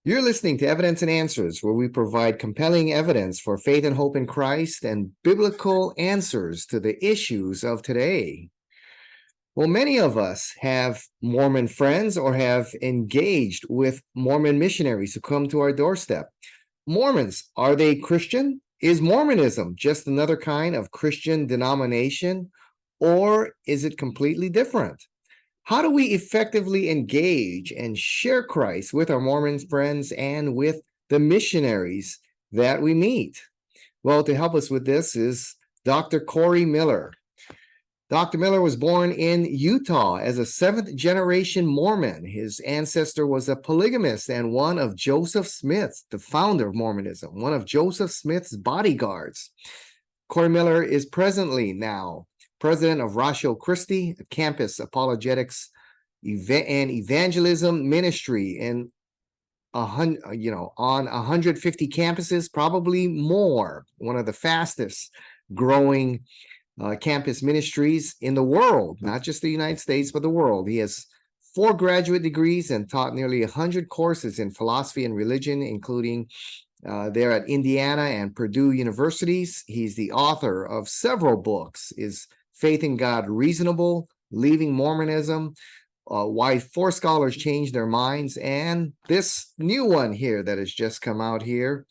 You're listening to Evidence and Answers, where we provide compelling evidence for faith and hope in Christ and biblical answers to the issues of today. Well, many of us have Mormon friends or have engaged with Mormon missionaries who come to our doorstep. Mormons, are they Christian? Is Mormonism just another kind of Christian denomination, or is it completely different? How do we effectively engage and share Christ with our Mormon friends and with the missionaries that we meet? Well, to help us with this is Dr. Corey Miller. Dr. Miller was born in Utah as a seventh-generation Mormon. His ancestor was a polygamist and one of Joseph Smith's, the founder of Mormonism, one of Joseph Smith's bodyguards. Corey Miller is presently now president of Ratio Christi, a campus apologetics and evangelism ministry in on 150 campuses, probably more. One of the fastest growing campus ministries in the world, not just the United States, but the world. He has 4 graduate degrees and taught nearly 100 courses in philosophy and religion, including there at Indiana and Purdue universities. He's the author of several books. Is Faith in God Reasonable? Leaving Mormonism? Why 4 Scholars Changed Their Minds? And this new one here that has just come out here,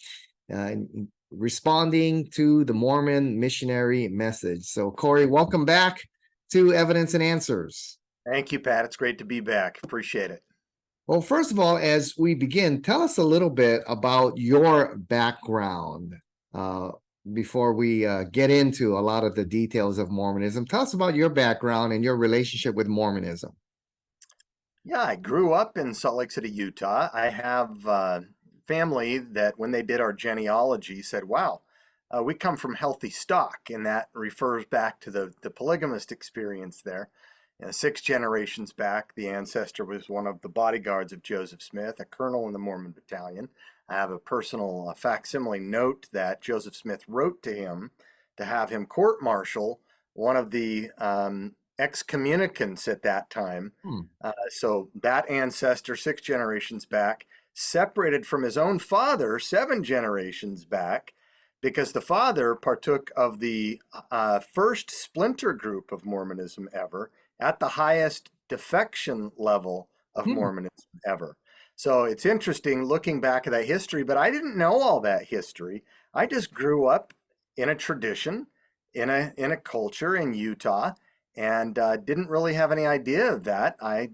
responding to the Mormon missionary message. So, Corey, welcome back to Evidence and Answers. Thank you, Pat. It's great to be back. Appreciate it. Well, first of all, as we begin, tell us a little bit about your background before we get into a lot of the details of Mormonism. Tell us about your background and your relationship with Mormonism. Yeah, I grew up in Salt Lake City, Utah. I have family that when they did our genealogy said, wow, we come from healthy stock. And that refers back to the polygamist experience there. 6 generations back, the ancestor was one of the bodyguards of Joseph Smith, a colonel in the Mormon battalion. I have a personal facsimile note that Joseph Smith wrote to him to have him court-martial one of the excommunicants at that time. So that ancestor, 6 generations back, separated from his own father 7 generations back, because the father partook of the first splinter group of Mormonism ever, at the highest defection level of Mormonism ever. So it's interesting looking back at that history, but I didn't know all that history. I just grew up in a tradition, in a culture in Utah, and didn't really have any idea of that. I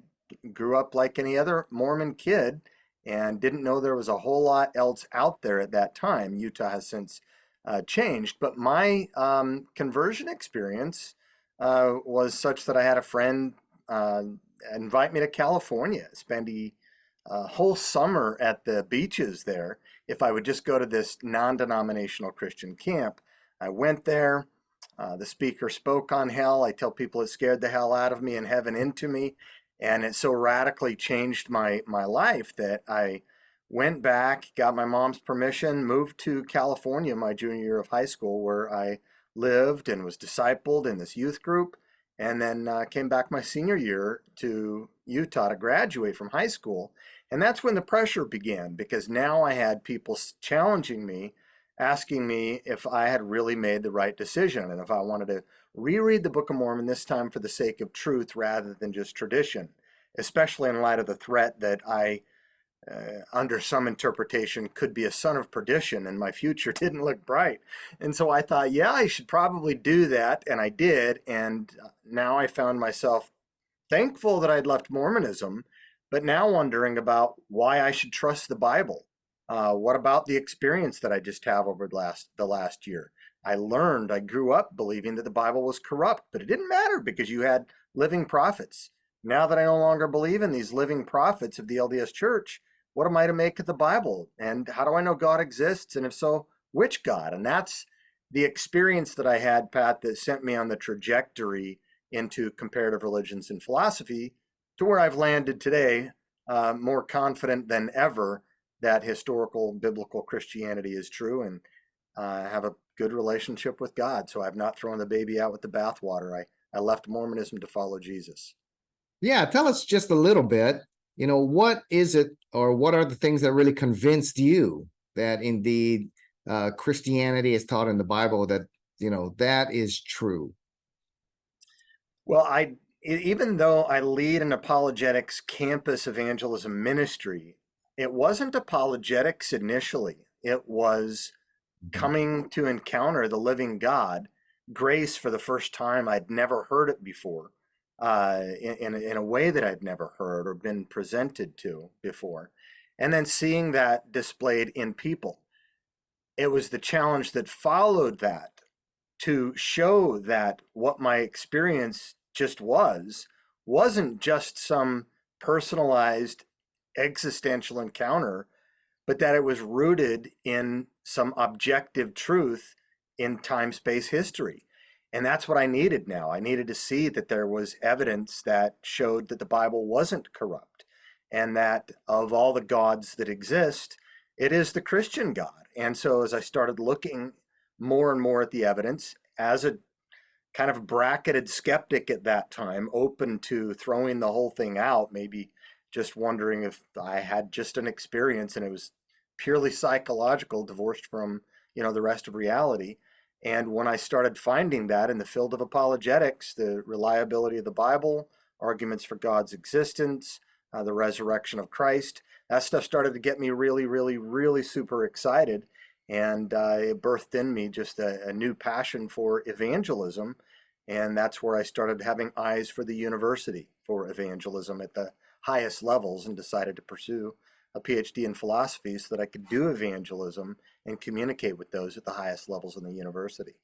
grew up like any other Mormon kid and didn't know there was a whole lot else out there at that time. Utah has since changed, but my conversion experience was such that I had a friend invite me to California, spend a whole summer at the beaches there if I would just go to this non-denominational Christian camp. I went there. The speaker spoke on hell. I tell people it scared the hell out of me and heaven into me. And it so radically changed my life that I went back, got my mom's permission, moved to California my junior year of high school, where I lived and was discipled in this youth group, and then came back my senior year to Utah to graduate from high school. And that's when the pressure began, because now I had people challenging me, asking me if I had really made the right decision and if I wanted to reread the Book of Mormon, this time for the sake of truth rather than just tradition, especially in light of the threat that I under some interpretation could be a son of perdition, and my future didn't look bright. And so I thought, yeah, I should probably do that, and I did. And now I found myself thankful that I'd left Mormonism, but now wondering about why I should trust the Bible. What about the experience that I just have over the last year? I grew up believing that the Bible was corrupt, but it didn't matter because you had living prophets. Now that I no longer believe in these living prophets of the LDS Church, what am I to make of the Bible? And how do I know God exists? And if so, which God? And that's the experience that I had, Pat, that sent me on the trajectory into comparative religions and philosophy to where I've landed today, more confident than ever that historical biblical Christianity is true, and have a good relationship with God. So I've not thrown the baby out with the bathwater. I left Mormonism to follow Jesus. Yeah, tell us just a little bit, what is it or what are the things that really convinced you that indeed Christianity is taught in the Bible, that that is true? Well, even though I lead an apologetics campus evangelism ministry, it wasn't apologetics initially. It was Mhm. coming to encounter the living God, grace for the first time. I'd never heard it before, in a way that I'd never heard or been presented to before. And then seeing that displayed in people. It was the challenge that followed that to show that what my experience just wasn't just some personalized existential encounter, but that it was rooted in some objective truth in time space history. And that's what I needed now. I needed to see that there was evidence that showed that the Bible wasn't corrupt, and that of all the gods that exist, it is the Christian God. And so as I started looking more and more at the evidence as a kind of bracketed skeptic at that time, open to throwing the whole thing out, maybe just wondering if I had just an experience and it was purely psychological, divorced from, the rest of reality. And when I started finding that in the field of apologetics, the reliability of the Bible, arguments for God's existence, the resurrection of Christ, that stuff started to get me really, really, really super excited. And it birthed in me just a new passion for evangelism. And that's where I started having eyes for the university for evangelism at the highest levels, and decided to pursue a PhD in philosophy so that I could do evangelism and communicate with those at the highest levels in the university.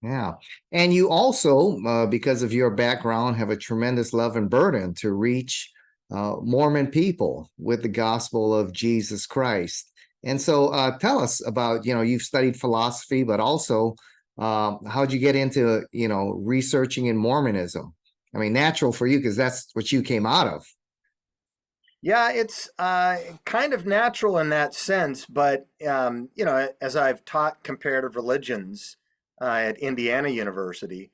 Yeah. And you also, because of your background, have a tremendous love and burden to reach Mormon people with the gospel of Jesus Christ. And so tell us about, you've studied philosophy, but also how'd you get into, researching in Mormonism? I mean, natural for you because that's what you came out of. Yeah, it's kind of natural in that sense, but as I've taught comparative religions at Indiana University,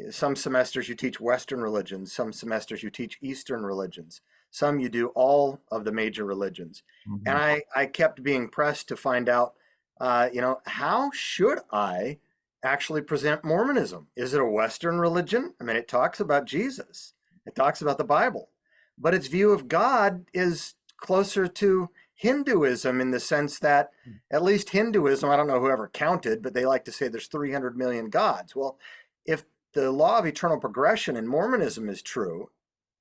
some semesters you teach Western religions, some semesters you teach Eastern religions, some you do all of the major religions. And Mhm. I kept being pressed to find out, how should I actually present Mormonism? Is it a Western religion? I mean, it talks about Jesus, it talks about the Bible, but its view of God is closer to Hinduism in the sense that, at least Hinduism, I don't know whoever counted, but they like to say there's 300 million gods. Well, if the law of eternal progression in Mormonism is true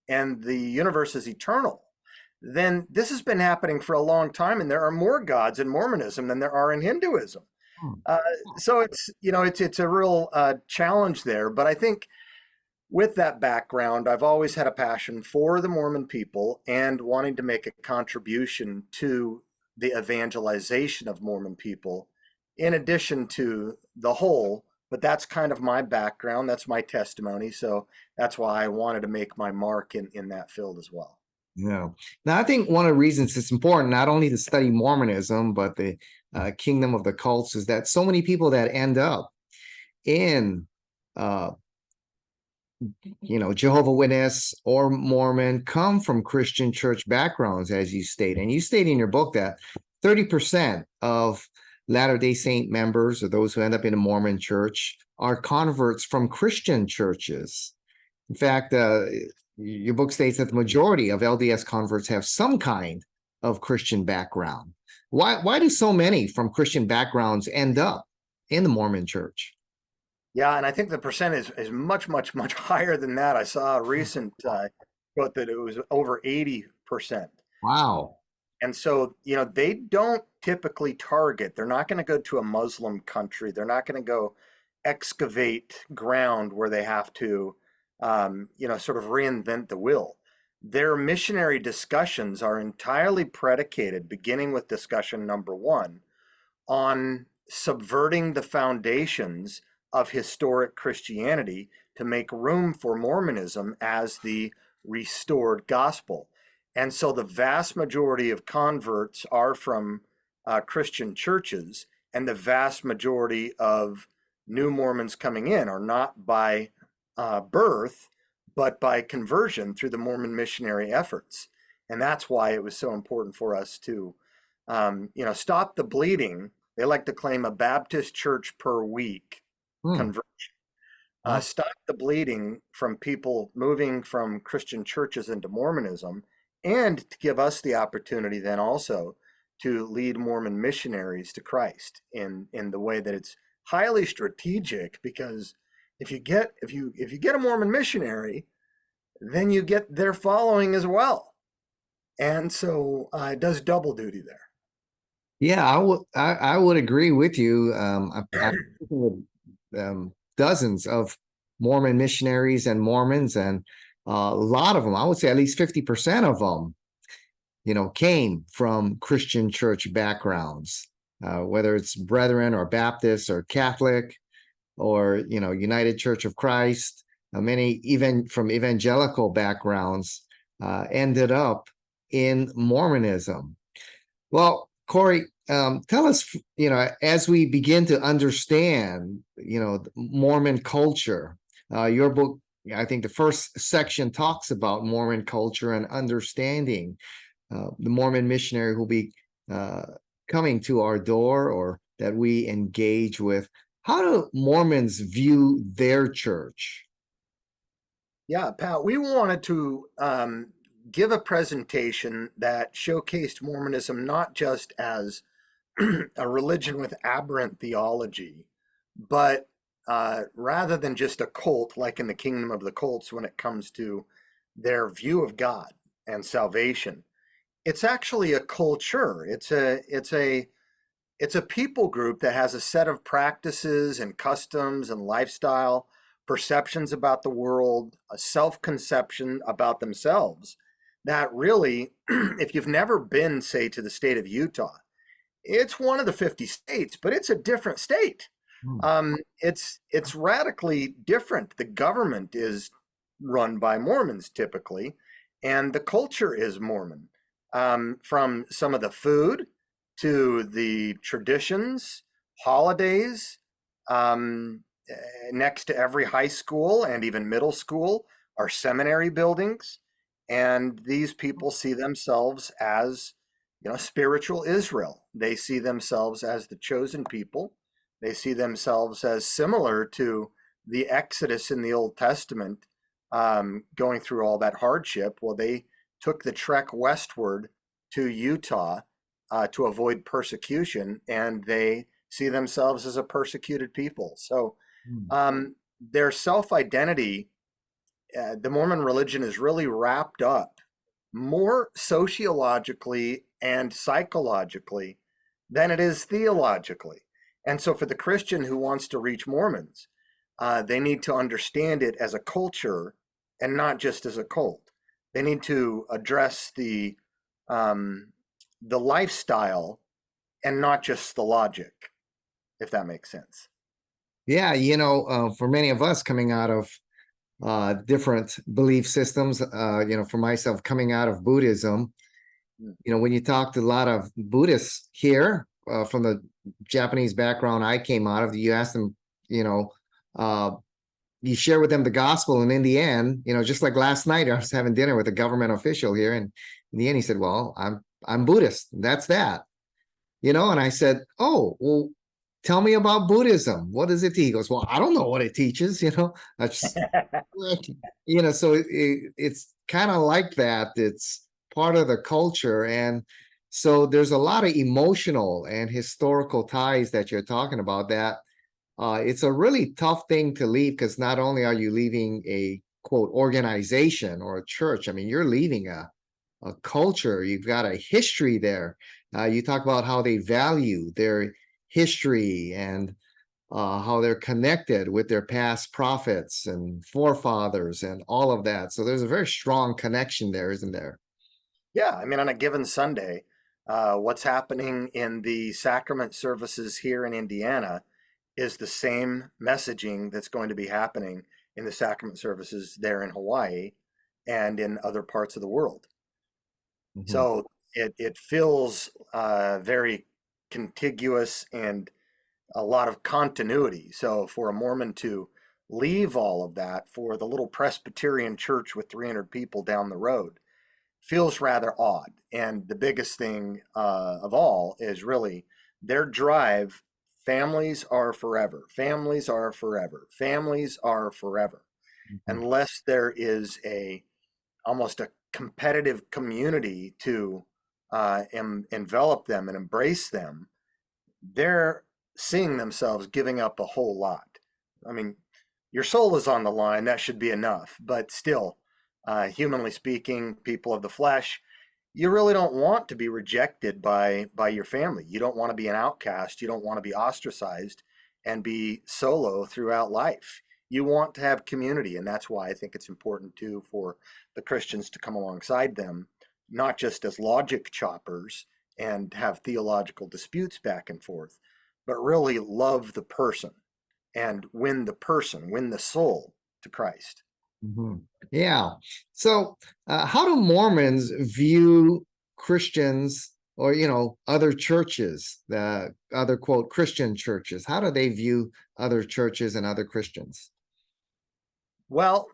and the universe is eternal, then this has been happening for a long time, and there are more gods in Mormonism than there are in Hinduism. Hmm. Uh, so it's a real challenge there. But I think with that background, I've always had a passion for the Mormon people and wanting to make a contribution to the evangelization of Mormon people, in addition to the whole. But that's kind of my background. That's my testimony. So that's why I wanted to make my mark in that field as well. Yeah. Now, I think one of the reasons it's important not only to study Mormonism, but the kingdom of the cults is that so many people that end up in uh, Jehovah Witness or Mormon come from Christian church backgrounds, as you state. And you state in your book that 30% of Latter-day Saint members, or those who end up in a Mormon church, are converts from Christian churches. In fact, your book states that the majority of LDS converts have some kind of Christian background. Why do so many from Christian backgrounds end up in the Mormon church? Yeah, and I think the percent is much, much, much higher than that. I saw a recent quote that it was over 80%. Wow. And so, they don't typically target, they're not going to go to a Muslim country. They're not going to go excavate ground where they have to, sort of reinvent the wheel. Their missionary discussions are entirely predicated, beginning with discussion number one, on subverting the foundations of historic Christianity to make room for Mormonism as the restored gospel. And so the vast majority of converts are from Christian churches, and the vast majority of new Mormons coming in are not by birth, but by conversion through the Mormon missionary efforts. And that's why it was so important for us to, stop the bleeding. They like to claim a Baptist church per week Hmm. convert. Oh, Stop the bleeding from people moving from Christian churches into Mormonism, and to give us the opportunity then also to lead Mormon missionaries to Christ in the way that it's highly strategic. Because if you get a Mormon missionary, then you get their following as well, and so it does double duty there. yeah, I would agree with you. I've spoken with dozens of Mormon missionaries and Mormons, and a lot of them, I would say at least 50% of them, came from Christian church backgrounds, whether it's Brethren or Baptist or Catholic or, United Church of Christ. Many even from evangelical backgrounds ended up in Mormonism. Well, Corey, tell us, as we begin to understand, Mormon culture, your book, I think the first section talks about Mormon culture and understanding the Mormon missionary who'll be uh, coming to our door or that we engage with. How do Mormons view their church? Yeah, Pat, we wanted to give a presentation that showcased Mormonism not just as a religion with aberrant theology, but rather than just a cult, like in the Kingdom of the Cults, when it comes to their view of God and salvation. It's actually a culture. It's a people group that has a set of practices and customs and lifestyle, perceptions about the world, a self-conception about themselves that really, if you've never been, say, to the state of Utah, it's one of the 50 states, but it's a different state. Hmm. It's radically different. The government is run by Mormons typically, and the culture is Mormon. From some of the food to the traditions, holidays, next to every high school and even middle school are seminary buildings, and these people see themselves as spiritual Israel. They see themselves as the chosen people. They see themselves as similar to the Exodus in the Old Testament, going through all that hardship. Well, they took the trek westward to Utah to avoid persecution, and they see themselves as a persecuted people. So Hmm. their self identity, the Mormon religion is really wrapped up more sociologically and psychologically than it is theologically. And so, for the Christian who wants to reach Mormons, they need to understand it as a culture and not just as a cult. They need to address the lifestyle and not just the logic, if that makes sense. Yeah, for many of us coming out of different belief systems, for myself coming out of Buddhism, Mm. when you talk to a lot of Buddhists here from the Japanese background I came out of, you ask them, you know, uh, you share with them the gospel, and in the end, just like last night, I was having dinner with a government official here, and in the end, he said, "Well, I'm Buddhist. That's that." And I said, "Oh, well, tell me about Buddhism. What does it teach?" He goes, "Well, I don't know what it teaches." I just, so it's kind of like that. It's part of the culture, and so there's a lot of emotional and historical ties that you're talking about. That it's a really tough thing to leave, because not only are you leaving a quote organization or a church, I mean, you're leaving a culture. You've got a history there. You talk about how they value their history and how they're connected with their past prophets and forefathers and all of that. So there's a very strong connection there, isn't there? Yeah, I mean, on a given Sunday, what's happening in the sacrament services here in Indiana is the same messaging that's going to be happening in the sacrament services there in Hawaii and in other parts of the world. Mhm. So it feels very contiguous and a lot of continuity. So for a Mormon to leave all of that for the little Presbyterian church with 300 people down the road feels rather odd. And the biggest thing of all is really their drive. Families are forever. Families are forever. Families are forever. Mhm. Unless there is a almost a competitive community to envelop them and embrace them, they're seeing themselves giving up a whole lot. I mean, your soul is on the line, that should be enough. But still, humanly speaking, people of the flesh, you really don't want to be rejected by your family. You don't want to be an outcast. You don't want to be ostracized and be solo throughout life. You want to have community, and that's why I think it's important too for the Christians to come alongside them, not just as logic choppers and have theological disputes back and forth, but really love the person and win the soul to Christ. Mhm. Yeah. So, how do Mormons view Christians or, other churches, the other quote Christian churches? How do they view other churches and other Christians? Well,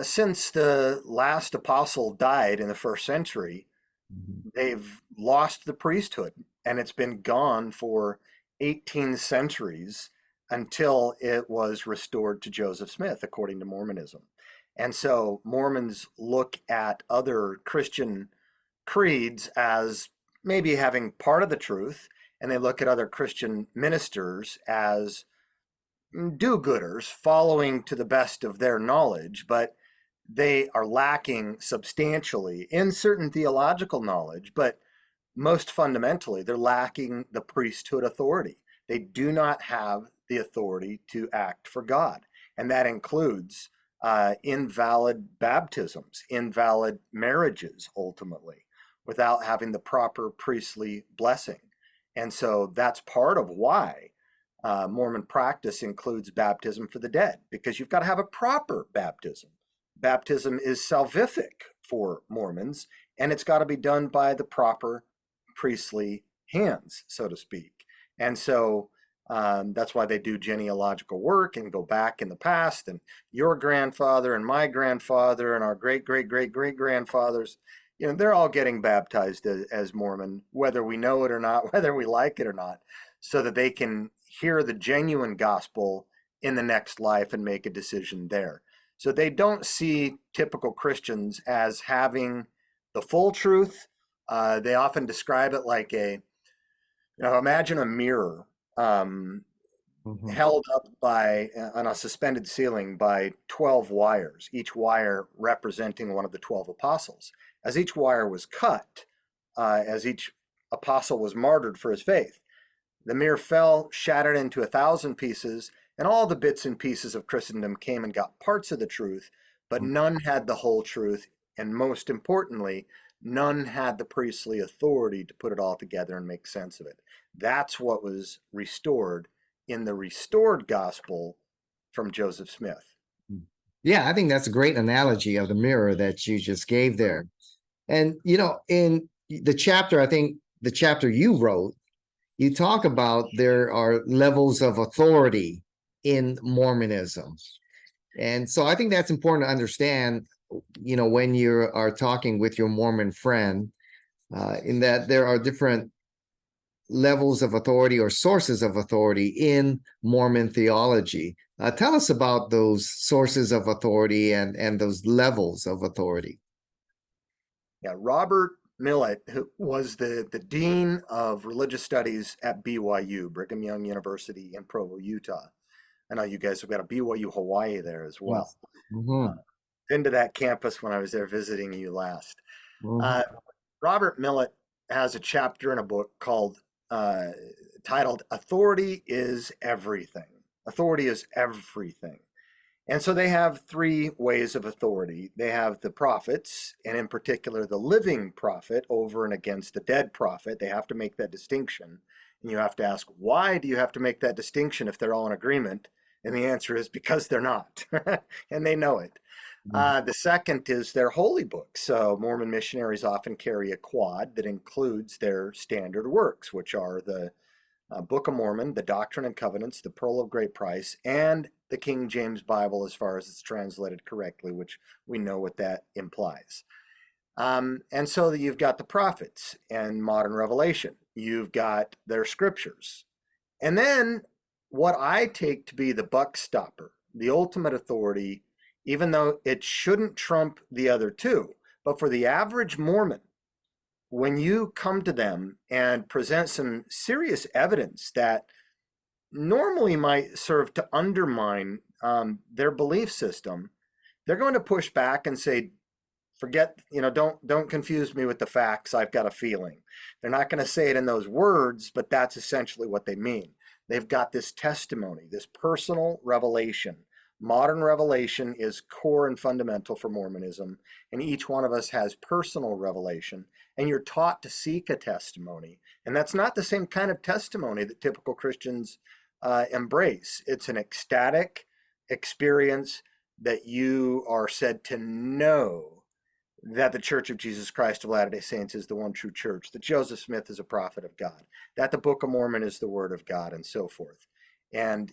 since the last apostle died in the first century, Mhm. they've lost the priesthood, and it's been gone for 18 centuries until it was restored to Joseph Smith, according to Mormonism. And so Mormons look at other Christian creeds as maybe having part of the truth, and they look at other Christian ministers as do-gooders following to the best of their knowledge, but they are lacking substantially in certain theological knowledge, but most fundamentally, they're lacking the priesthood authority. They do not have the authority to act for God. And that includes invalid baptisms, invalid marriages, ultimately, without having the proper priestly blessing. And so that's part of why Mormon practice includes baptism for the dead, because you've got to have a proper baptism. Baptism is salvific for Mormons, and it's got to be done by the proper priestly hands, so to speak. And so that's why they do genealogical work and go back in the past, and your grandfather and my grandfather and our great, great, great, great grandfathers, they're all getting baptized as Mormon, whether we know it or not, whether we like it or not, so that they can hear the genuine gospel in the next life and make a decision there. So they don't see typical Christians as having the full truth. They often describe it like imagine a mirror Mhm. held up by on a suspended ceiling by 12 wires, each wire representing one of the 12 apostles. As each wire was cut, as each apostle was martyred for his faith, the mirror fell, shattered into 1,000 pieces, and all the bits and pieces of Christendom came and got parts of the truth, but none had the whole truth, and most importantly, none had the priestly authority to put it all together and make sense of it. That's what was restored in the restored gospel from Joseph Smith. Yeah, I think that's a great analogy of the mirror that you just gave there. And, in the chapter, I think the chapter you wrote, you talk about there are levels of authority in Mormonism. And so I think that's important to understand, when you are talking with your Mormon friend, in that there are different levels of authority or sources of authority in Mormon theology. Tell us about those sources of authority and those levels of authority. Yeah, Robert Millett, who was the dean of religious studies at BYU, Brigham Young University in Provo, Utah. I know you guys have got a BYU Hawaii there as well. Yes. Hmm. Been to that campus when I was there visiting you last. Hmm. Uh, Robert Millett has a chapter in a book called uh, titled "Authority is Everything." Authority is everything. And so they have three ways of authority. They have the prophets, and in particular, the living prophet over and against the dead prophet. They have to make that distinction. And you have to ask, why do you have to make that distinction if they're all in agreement? And the answer is because they're not, and they know it. The second is their holy books. So Mormon missionaries often carry a quad that includes their standard works, which are the Book of Mormon, the Doctrine and Covenants, the Pearl of Great Price, and the King James Bible as far as it's translated correctly, which we know what that implies. And so you've got the prophets and modern revelation. You've got their scriptures. And then what I take to be the buck stopper, the ultimate authority, even though it shouldn't trump the other two, but for the average Mormon, when you come to them and present some serious evidence that normally might serve to undermine their belief system, they're going to push back and say, forget, don't confuse me with the facts. I've got a feeling. They're not going to say it in those words, but that's essentially what they mean. They've got this testimony, this personal revelation. Modern revelation is core and fundamental for Mormonism, and each one of us has personal revelation, and you're taught to seek a testimony. And that's not the same kind of testimony that typical Christians embrace. It's an ecstatic experience that you are said to know that the Church of Jesus Christ of Latter-day Saints is the one true church, that Joseph Smith is a prophet of God, that the Book of Mormon is the word of God, and so forth. And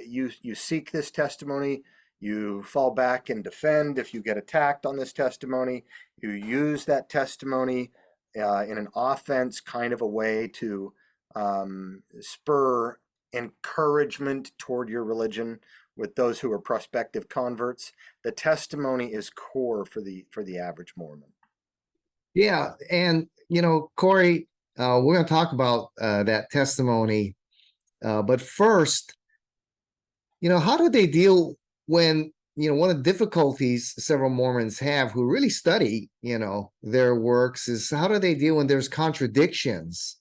you seek this testimony, you fall back and defend if you get attacked on this testimony, you use that testimony in an offense kind of a way to spur encouragement toward your religion with those who are prospective converts. The testimony is core for the average Mormon. Yeah, and Corey, we're going to talk about that testimony, but first, how do they deal when one of the difficulties several Mormons have who really study their works is how do they deal when there's contradictions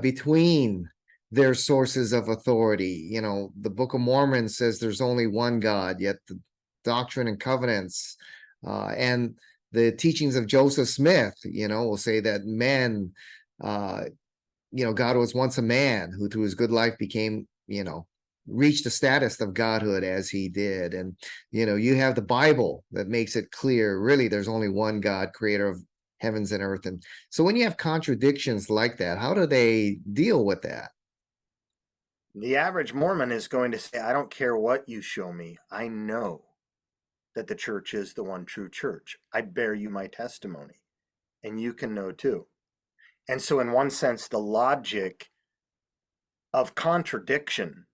between their sources of authority? The Book of Mormon says there's only one God, yet the Doctrine and Covenants and the teachings of Joseph Smith, will say that men, God was once a man who through his good life became, reached the status of godhood as he did. And, you have the Bible that makes it clear, really, there's only one God, creator of heavens and earth. And so when you have contradictions like that, how do they deal with that? The average Mormon is going to say, I don't care what you show me. I know that the church is the one true church. I bear you my testimony, and you can know too. And so in one sense, the logic of contradiction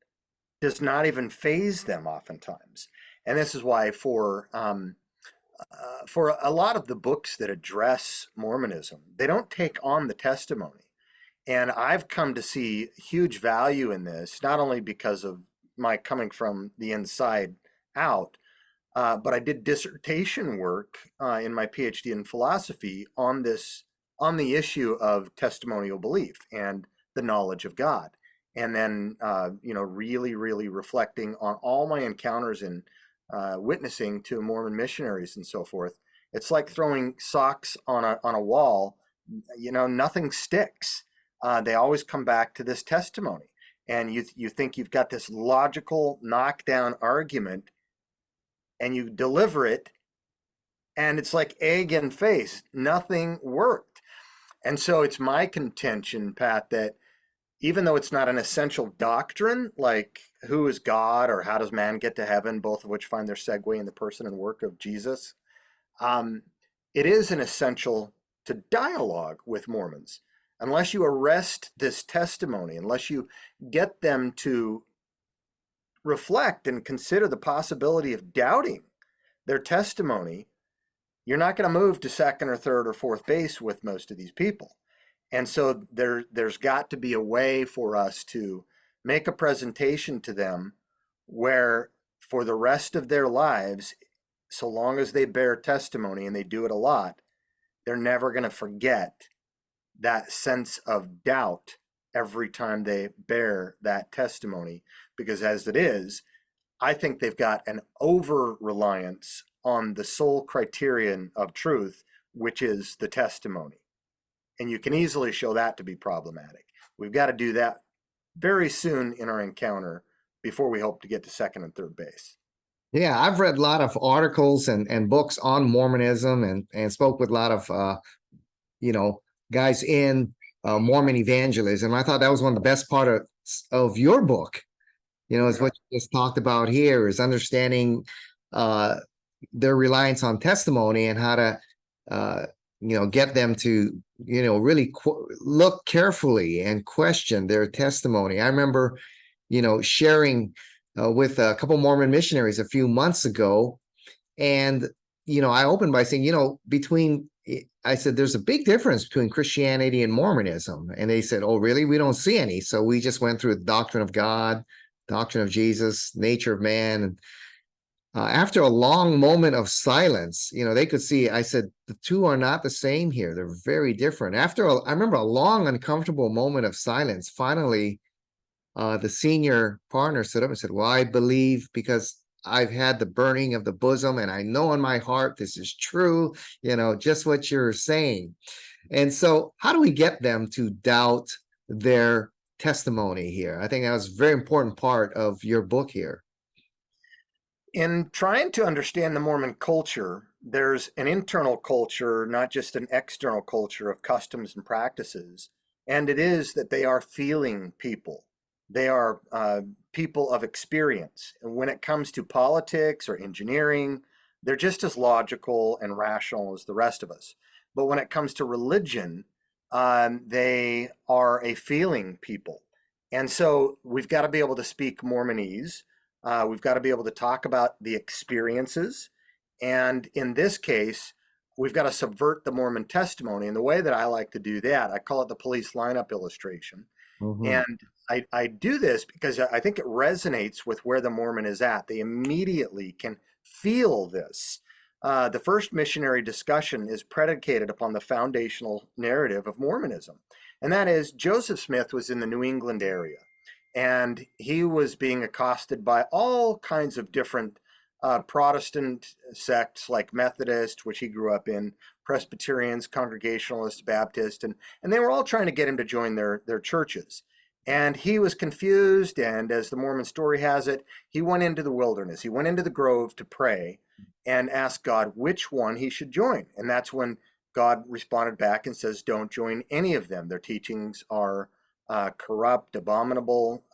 does not even faze them oftentimes. And this is why for a lot of the books that address Mormonism, they don't take on the testimony. And I've come to see huge value in this, not only because of my coming from the inside out, but I did dissertation work in my PhD in philosophy on the issue of testimonial belief and the knowledge of God. And then, really, really reflecting on all my encounters in witnessing to Mormon missionaries and so forth. It's like throwing socks on a wall. Nothing sticks. They always come back to this testimony. And you think you've got this logical knockdown argument, and you deliver it, and it's like egg in face. Nothing worked. And so it's my contention, Pat, that even though it's not an essential doctrine, like who is God or how does man get to heaven, both of which find their segue in the person and work of Jesus, it is an essential to dialogue with Mormons. Unless you arrest this testimony, unless you get them to reflect and consider the possibility of doubting their testimony, you're not going to move to second or third or fourth base with most of these people. And so there's got to be a way for us to make a presentation to them where for the rest of their lives, so long as they bear testimony, and they do it a lot, they're never going to forget that sense of doubt every time they bear that testimony. Because as it is, I think they've got an over-reliance on the sole criterion of truth, which is the testimony. And you can easily show that to be problematic. We've got to do that very soon in our encounter before we hope to get to second and third base. Yeah, I've read a lot of articles and books on Mormonism and spoke with a lot of, guys in Mormon evangelism. I thought that was one of the best parts of your book, is what you just talked about here, is understanding their reliance on testimony and how to get them to, really look carefully and question their testimony. I remember, sharing with a couple Mormon missionaries a few months ago. And, I opened by saying, I said, there's a big difference between Christianity and Mormonism. And they said, oh, really? We don't see any. So we just went through the doctrine of God, doctrine of Jesus, nature of man. And after a long moment of silence, they could see, I said, the two are not the same here. They're very different. I remember a long, uncomfortable moment of silence. Finally, the senior partner stood up and said, well, I believe because I've had the burning of the bosom and I know in my heart this is true, just what you're saying. And so how do we get them to doubt their testimony here? I think that was a very important part of your book here. In trying to understand the Mormon culture, there's an internal culture, not just an external culture of customs and practices. And it is that they are feeling people. They are people of experience. And when it comes to politics or engineering, they're just as logical and rational as the rest of us. But when it comes to religion, they are a feeling people. And so we've got to be able to speak Mormonese. We've got to be able to talk about the experiences. And in this case, we've got to subvert the Mormon testimony. And the way that I like to do that, I call it the police lineup illustration. Mm-hmm. And I do this because I think it resonates with where the Mormon is at. They immediately can feel this. The first missionary discussion is predicated upon the foundational narrative of Mormonism. And that is Joseph Smith was in the New England area. And he was being accosted by all kinds of different Protestant sects like Methodist, which he grew up in, Presbyterians, Congregationalists, Baptist, and they were all trying to get him to join their churches. And he was confused, and as the Mormon story has it, he went into the wilderness. He went into the grove to pray and ask God which one he should join. And that's when God responded back and says, don't join any of them. Their teachings are corrupt, abominable,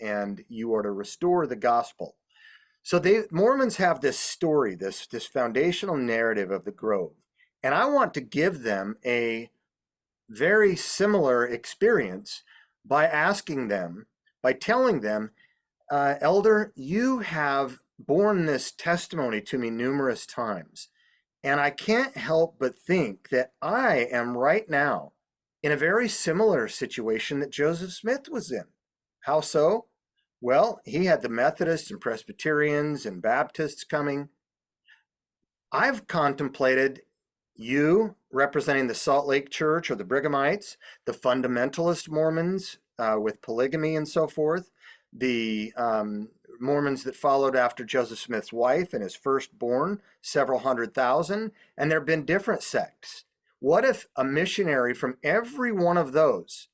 and you are to restore the gospel. So Mormons have this story, this foundational narrative of the grove. And I want to give them a very similar experience by asking them, by telling them, Elder, you have borne this testimony to me numerous times. And I can't help but think that I am right now in a very similar situation that Joseph Smith was in. How so? Well, he had the Methodists and Presbyterians and Baptists coming. I've contemplated you representing the Salt Lake Church or the Brighamites, the fundamentalist Mormons with polygamy and so forth, the Mormons that followed after Joseph Smith's wife and his firstborn, several 100,000, and there have been different sects. What if a missionary from every one of those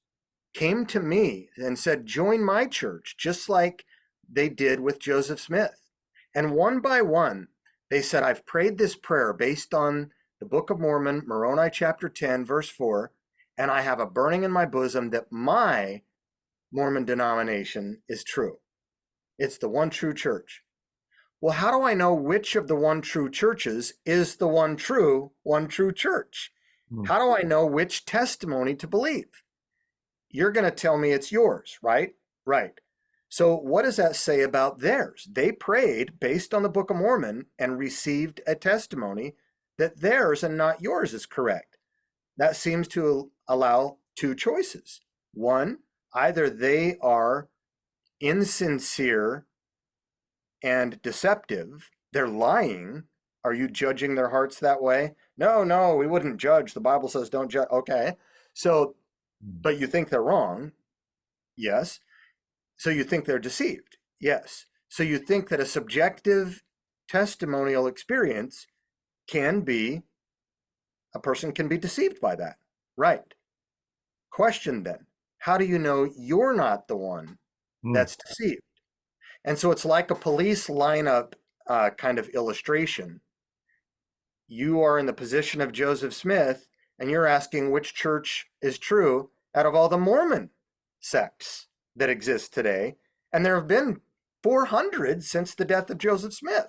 came to me and said, join my church, just like they did with Joseph Smith? And one by one, they said, I've prayed this prayer based on the Book of Mormon, Moroni chapter 10, verse 4, and I have a burning in my bosom that my Mormon denomination is true. It's the one true church. Well, how do I know which of the one true churches is the one true church? How do I know which testimony to believe? You're going to tell me it's yours, right? Right. So what does that say about theirs? They prayed based on the Book of Mormon and received a testimony that theirs and not yours is correct. That seems to allow two choices. One, either they are insincere and deceptive, they're lying. Are you judging their hearts that way? No, we wouldn't judge. The Bible says don't judge. Okay. So, but you think they're wrong? Yes. So you think they're deceived? Yes. So you think that a subjective testimonial experience can be, a person can be deceived by that. Right. Question then, how do you know you're not the one that's deceived? And so it's like a police lineup kind of illustration. You are in the position of Joseph Smith, and you're asking which church is true out of all the Mormon sects that exist today. And there have been 400 since the death of Joseph Smith.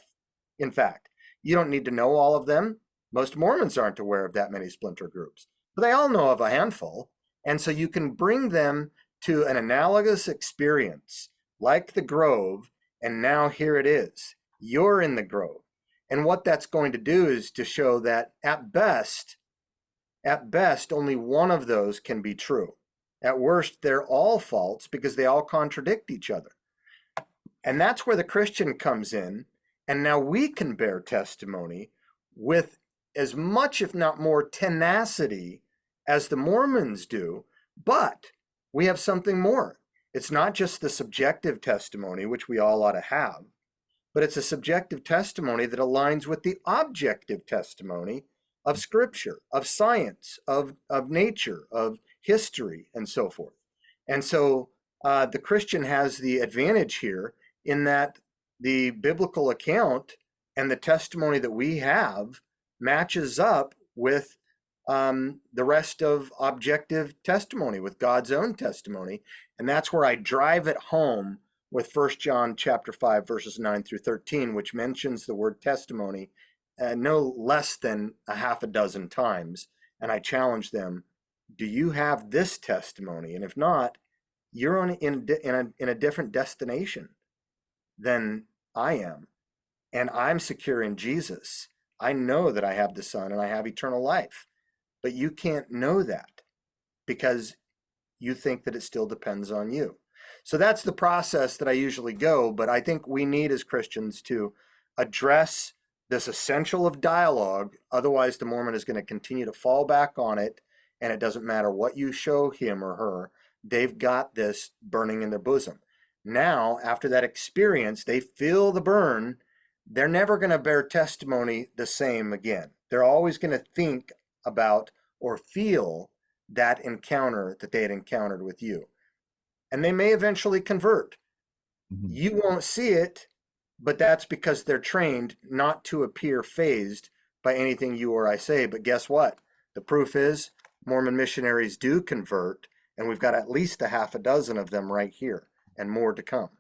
In fact, you don't need to know all of them. Most Mormons aren't aware of that many splinter groups, but they all know of a handful. And so you can bring them to an analogous experience like the grove, and now here it is. You're in the grove. And what that's going to do is to show that at best, only one of those can be true. At worst, they're all false because they all contradict each other. And that's where the Christian comes in. And now we can bear testimony with as much, if not more, tenacity as the Mormons do. But we have something more. It's not just the subjective testimony, which we all ought to have, but it's a subjective testimony that aligns with the objective testimony of Scripture, of science, of nature, of history, and so forth. And so the Christian has the advantage here in that the biblical account and the testimony that we have matches up with the rest of objective testimony, with God's own testimony. And that's where I drive it home with 1 John chapter 5, verses 9 through 13, which mentions the word testimony no less than a half a dozen times. And I challenge them, do you have this testimony? And if not, you're in a different destination than I am. And I'm secure in Jesus. I know that I have the Son and I have eternal life. But you can't know that because you think that it still depends on you. So that's the process that I usually go. But I think we need as Christians to address this essential of dialogue. Otherwise, the Mormon is going to continue to fall back on it. And it doesn't matter what you show him or her. They've got this burning in their bosom. Now, after that experience, they feel the burn. They're never going to bear testimony the same again. They're always going to think about or feel that encounter that they had encountered with you. And they may eventually convert. Mhm. You won't see it, but that's because they're trained not to appear fazed by anything you or I say. But guess what? The proof is Mormon missionaries do convert, and we've got at least a half a dozen of them right here, and more to come.